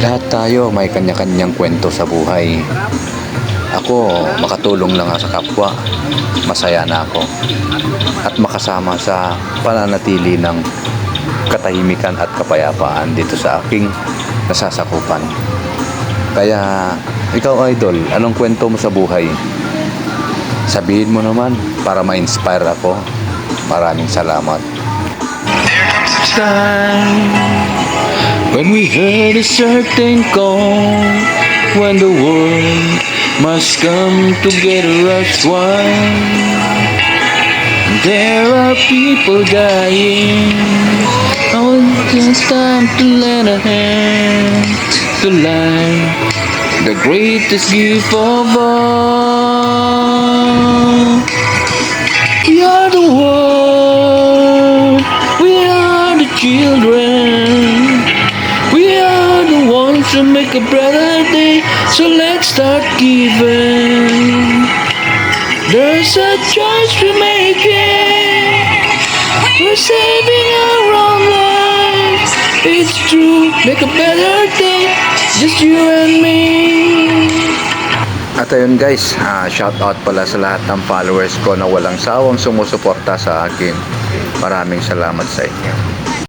Lahat tayo may kanya-kanyang kwento sa buhay. Ako, makatulong lang sa kapwa, masaya na ako. At makasama sa pananatili ng katahimikan at kapayapaan dito sa aking nasasakupan. Kaya, ikaw idol, anong kwento mo sa buhay? Sabihin mo naman para ma-inspire ako. Maraming salamat. Time when we heard a certain call, when the world must come together as one. There are people dying. Oh, it's time to lend a hand to life, the greatest gift of all. We are the world, we are the children, we are the ones who make a brighter day. So let's start giving. There's a choice we're making. We're saving our own lives. It's true, make a better day, just you and me. At ayun guys, shout out pala sa lahat ng followers ko na walang sawang sumusuporta sa akin. Maraming salamat sa inyo.